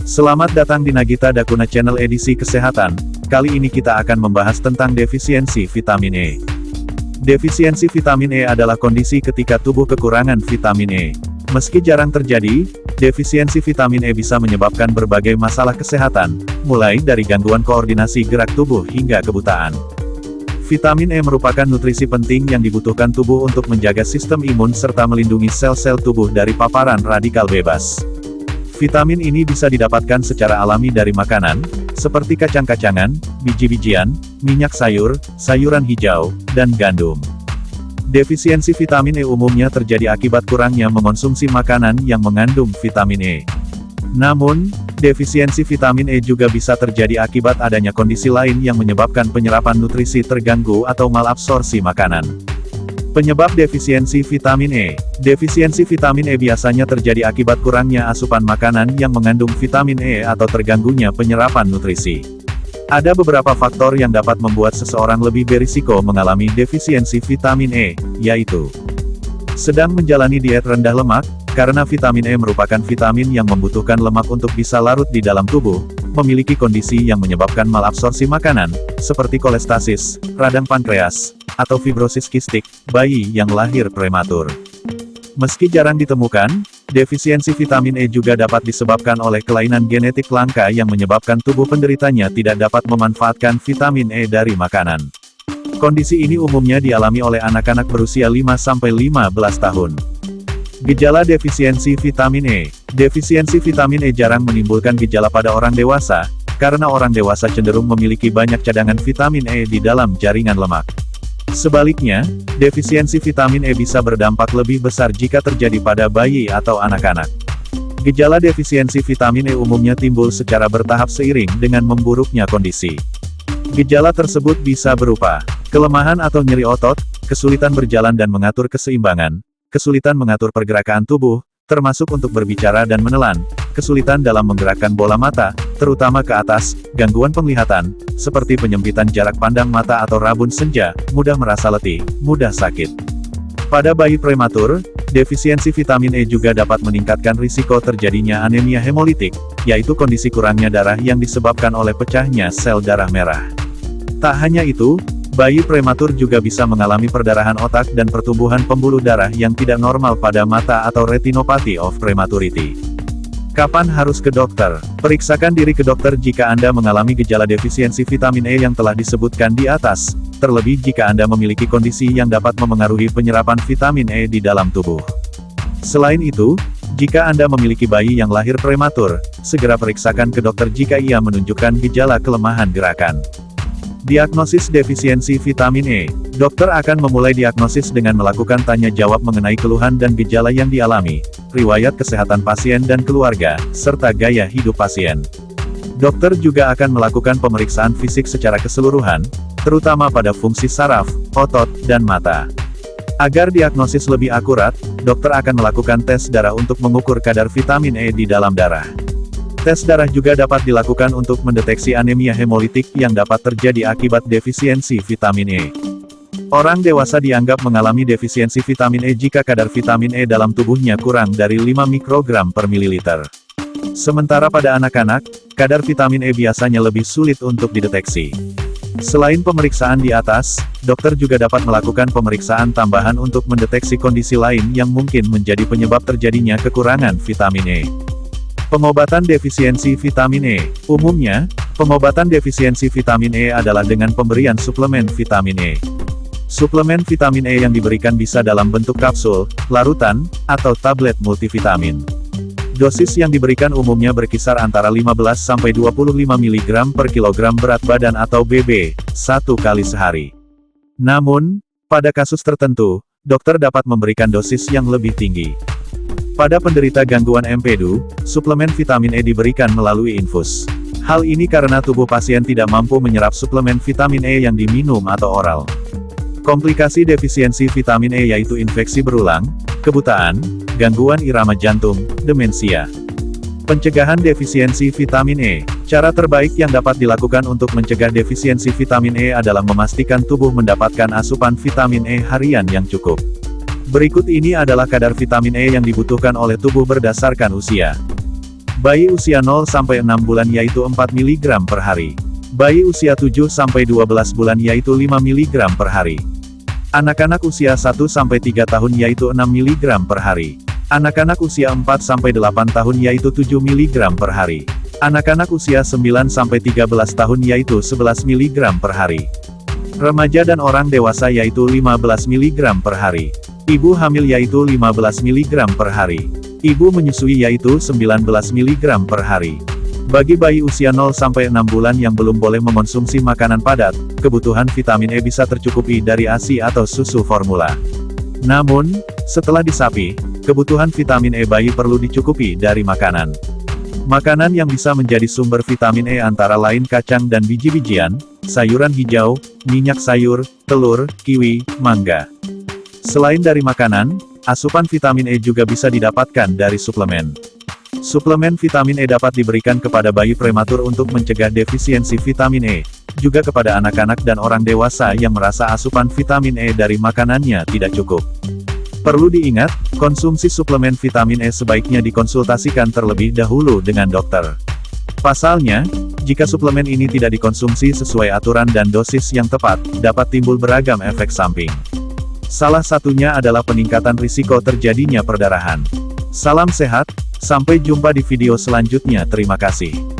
Selamat datang di Nagita Dakuna Channel edisi kesehatan. Kali ini kita akan membahas tentang defisiensi vitamin E. Defisiensi vitamin E adalah kondisi ketika tubuh kekurangan vitamin E. Meski jarang terjadi, defisiensi vitamin E bisa menyebabkan berbagai masalah kesehatan, mulai dari gangguan koordinasi gerak tubuh hingga kebutaan. Vitamin E merupakan nutrisi penting yang dibutuhkan tubuh untuk menjaga sistem imun serta melindungi sel-sel tubuh dari paparan radikal bebas. Vitamin ini bisa didapatkan secara alami dari makanan, seperti kacang-kacangan, biji-bijian, minyak sayur, sayuran hijau, dan gandum. Defisiensi vitamin E umumnya terjadi akibat kurangnya mengonsumsi makanan yang mengandung vitamin E. Namun, defisiensi vitamin E juga bisa terjadi akibat adanya kondisi lain yang menyebabkan penyerapan nutrisi terganggu atau malabsorpsi makanan. Penyebab defisiensi vitamin E. Defisiensi vitamin E biasanya terjadi akibat kurangnya asupan makanan yang mengandung vitamin E atau terganggunya penyerapan nutrisi. Ada beberapa faktor yang dapat membuat seseorang lebih berisiko mengalami defisiensi vitamin E, yaitu sedang menjalani diet rendah lemak, karena vitamin E merupakan vitamin yang membutuhkan lemak untuk bisa larut di dalam tubuh, memiliki kondisi yang menyebabkan malabsorpsi makanan, seperti kolestasis, radang pankreas, atau fibrosis kistik, bayi yang lahir prematur. Meski jarang ditemukan, defisiensi vitamin E juga dapat disebabkan oleh kelainan genetik langka yang menyebabkan tubuh penderitanya tidak dapat memanfaatkan vitamin E dari makanan. Kondisi ini umumnya dialami oleh anak-anak berusia 5-15 tahun. Gejala defisiensi vitamin E. Defisiensi vitamin E jarang menimbulkan gejala pada orang dewasa, karena orang dewasa cenderung memiliki banyak cadangan vitamin E di dalam jaringan lemak. Sebaliknya, defisiensi vitamin E bisa berdampak lebih besar jika terjadi pada bayi atau anak-anak. Gejala defisiensi vitamin E umumnya timbul secara bertahap seiring dengan memburuknya kondisi. Gejala tersebut bisa berupa kelemahan atau nyeri otot, kesulitan berjalan dan mengatur keseimbangan, kesulitan mengatur pergerakan tubuh, termasuk untuk berbicara dan menelan, kesulitan dalam menggerakkan bola mata, terutama ke atas, gangguan penglihatan, seperti penyempitan jarak pandang mata atau rabun senja, mudah merasa letih, mudah sakit. Pada bayi prematur, defisiensi vitamin E juga dapat meningkatkan risiko terjadinya anemia hemolitik, yaitu kondisi kurangnya darah yang disebabkan oleh pecahnya sel darah merah. Tak hanya itu, bayi prematur juga bisa mengalami perdarahan otak dan pertumbuhan pembuluh darah yang tidak normal pada mata atau retinopathy of prematurity. Kapan harus ke dokter? Periksakan diri ke dokter jika Anda mengalami gejala defisiensi vitamin E yang telah disebutkan di atas, terlebih jika Anda memiliki kondisi yang dapat memengaruhi penyerapan vitamin E di dalam tubuh. Selain itu, jika Anda memiliki bayi yang lahir prematur, segera periksakan ke dokter jika ia menunjukkan gejala kelemahan gerakan. Diagnosis defisiensi vitamin E. Dokter akan memulai diagnosis dengan melakukan tanya jawab mengenai keluhan dan gejala yang dialami, riwayat kesehatan pasien dan keluarga, serta gaya hidup pasien. Dokter juga akan melakukan pemeriksaan fisik secara keseluruhan, terutama pada fungsi saraf, otot, dan mata. Agar diagnosis lebih akurat, dokter akan melakukan tes darah untuk mengukur kadar vitamin E di dalam darah. Tes darah juga dapat dilakukan untuk mendeteksi anemia hemolitik yang dapat terjadi akibat defisiensi vitamin E. Orang dewasa dianggap mengalami defisiensi vitamin E jika kadar vitamin E dalam tubuhnya kurang dari 5 mikrogram per mililiter. Sementara pada anak-anak, kadar vitamin E biasanya lebih sulit untuk dideteksi. Selain pemeriksaan di atas, dokter juga dapat melakukan pemeriksaan tambahan untuk mendeteksi kondisi lain yang mungkin menjadi penyebab terjadinya kekurangan vitamin E. Pengobatan defisiensi vitamin E. Umumnya, pengobatan defisiensi vitamin E adalah dengan pemberian suplemen vitamin E. Suplemen vitamin E yang diberikan bisa dalam bentuk kapsul, larutan, atau tablet multivitamin. Dosis yang diberikan umumnya berkisar antara 15-25 mg per kilogram berat badan atau BB, 1 kali sehari. Namun, pada kasus tertentu, dokter dapat memberikan dosis yang lebih tinggi. Pada penderita gangguan empedu, suplemen vitamin E diberikan melalui infus. Hal ini karena tubuh pasien tidak mampu menyerap suplemen vitamin E yang diminum atau oral. Komplikasi defisiensi vitamin E yaitu infeksi berulang, kebutaan, gangguan irama jantung, demensia. Pencegahan defisiensi vitamin E. Cara terbaik yang dapat dilakukan untuk mencegah defisiensi vitamin E adalah memastikan tubuh mendapatkan asupan vitamin E harian yang cukup. Berikut ini adalah kadar vitamin E yang dibutuhkan oleh tubuh berdasarkan usia. Bayi usia 0-6 bulan yaitu 4 mg per hari. Bayi usia 7-12 bulan yaitu 5 mg per hari. Anak-anak usia 1-3 tahun yaitu 6 mg per hari. Anak-anak usia 4-8 tahun yaitu 7 mg per hari. Anak-anak usia 9-13 tahun yaitu 11 mg per hari. Remaja dan orang dewasa yaitu 15 mg per hari. Ibu hamil yaitu 15 mg per hari. Ibu menyusui yaitu 19 mg per hari. Bagi bayi usia 0-6 bulan yang belum boleh mengonsumsi makanan padat, kebutuhan vitamin E bisa tercukupi dari ASI atau susu formula. Namun, setelah disapi, kebutuhan vitamin E bayi perlu dicukupi dari makanan. Makanan yang bisa menjadi sumber vitamin E antara lain kacang dan biji-bijian, sayuran hijau, minyak sayur, telur, kiwi, mangga. Selain dari makanan, asupan vitamin E juga bisa didapatkan dari suplemen. Suplemen vitamin E dapat diberikan kepada bayi prematur untuk mencegah defisiensi vitamin E, juga kepada anak-anak dan orang dewasa yang merasa asupan vitamin E dari makanannya tidak cukup. Perlu diingat, konsumsi suplemen vitamin E sebaiknya dikonsultasikan terlebih dahulu dengan dokter. Pasalnya, jika suplemen ini tidak dikonsumsi sesuai aturan dan dosis yang tepat, dapat timbul beragam efek samping. Salah satunya adalah peningkatan risiko terjadinya perdarahan. Salam sehat, sampai jumpa di video selanjutnya. Terima kasih.